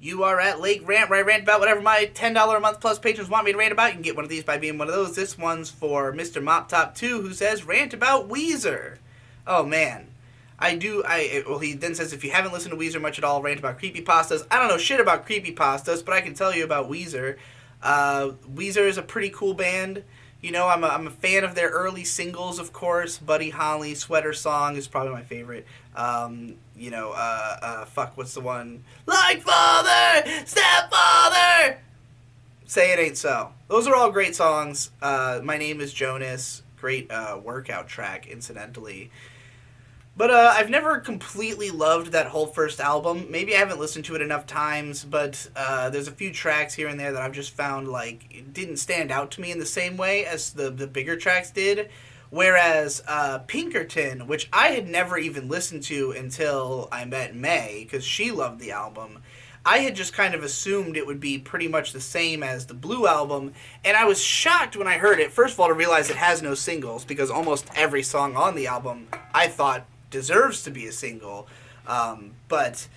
You are at Lake Rant, where I rant about whatever my $10 a month plus patrons want me to rant about. You can get one of these by being one of those. This one's for Mr. Mop Top 2, who says, rant about Weezer. Oh, man. Well, he then says, if you haven't listened to Weezer much at all, rant about creepypastas. I don't know shit about creepypastas, but I can tell you about Weezer. Weezer is a pretty cool band. You know, I'm a fan of their early singles, of course. Buddy Holly, Sweater Song is probably my favorite. Fuck, what's the one? Like Father, Stepfather! Say It Ain't So. Those are all great songs. My Name is Jonas. Great workout track, incidentally. But I've never completely loved that whole first album. Maybe I haven't listened to it enough times, but there's a few tracks here and there that I've just found, like, it didn't stand out to me in the same way as the bigger tracks did. Whereas Pinkerton, which I had never even listened to until I met May, because she loved the album, I had just kind of assumed it would be pretty much the same as the Blue album, and I was shocked when I heard it, first of all, to realize it has no singles, because almost every song on the album I thought deserves to be a single. But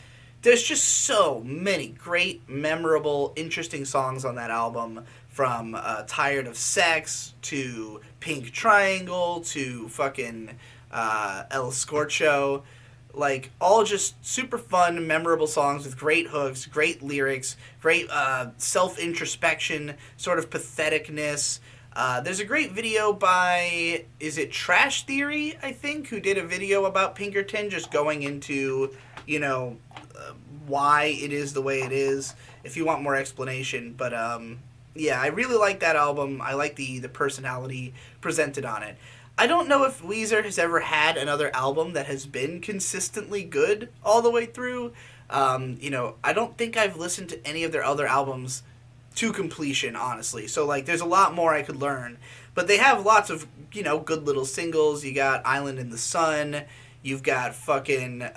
there's just so many great, memorable, interesting songs on that album, from Tired of Sex to Pink Triangle to fucking El Scorcho. Like, all just super fun, memorable songs with great hooks, great lyrics, great self-introspection, sort of patheticness. There's a great video by, is it Trash Theory, I think, who did a video about Pinkerton, just going into, why it is the way it is, if you want more explanation. But, yeah, I really like that album. I like the personality presented on it. I don't know if Weezer has ever had another album that has been consistently good all the way through. I don't think I've listened to any of their other albums to completion, honestly. So, like, there's a lot more I could learn. But they have lots of, good little singles. You got Island in the Sun. You've got fucking,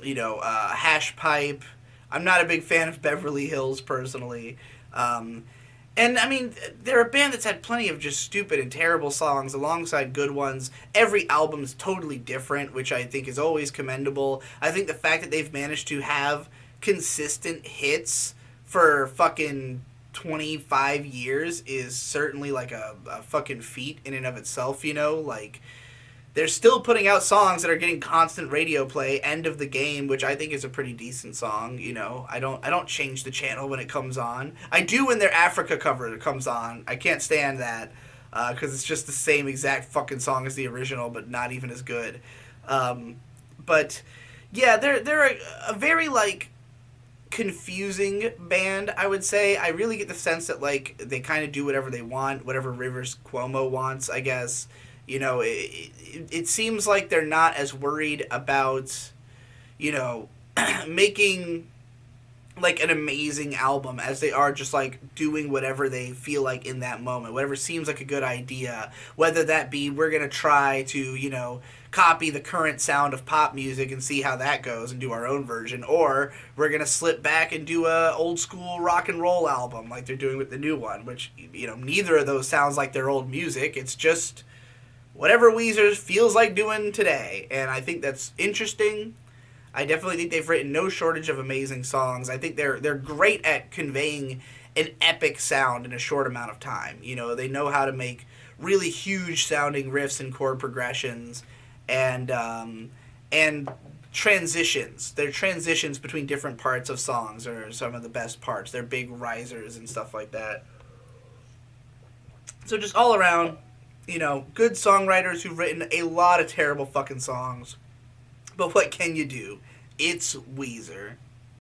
Hash Pipe. I'm not a big fan of Beverly Hills, personally. And, I mean, they're a band that's had plenty of just stupid and terrible songs alongside good ones. Every album's totally different, which I think is always commendable. I think the fact that they've managed to have consistent hits for fucking 25 years is certainly, like, a fucking feat in and of itself, Like, they're still putting out songs that are getting constant radio play. End of the Game, which I think is a pretty decent song. I don't change the channel when it comes on. I do when their Africa cover comes on. I can't stand that because it's just the same exact fucking song as the original, but not even as good. But yeah, they're a very, like, confusing band, I would say. I really get the sense that, like, they kind of do whatever they want, whatever Rivers Cuomo wants, I guess. It seems like they're not as worried about, making, like, an amazing album as they are just, like, doing whatever they feel like in that moment, whatever seems like a good idea, whether that be we're going to try to, copy the current sound of pop music and see how that goes and do our own version, or we're going to slip back and do a old school rock and roll album like they're doing with the new one, which, neither of those sounds like their old music. It's just whatever Weezer feels like doing today, and I think that's interesting. I definitely think they've written no shortage of amazing songs. I think they're great at conveying an epic sound in a short amount of time. They know how to make really huge sounding riffs and chord progressions, and transitions. Their transitions between different parts of songs are some of the best parts. They're big risers and stuff like that. So just all around, good songwriters who've written a lot of terrible fucking songs. But what can you do? It's Weezer.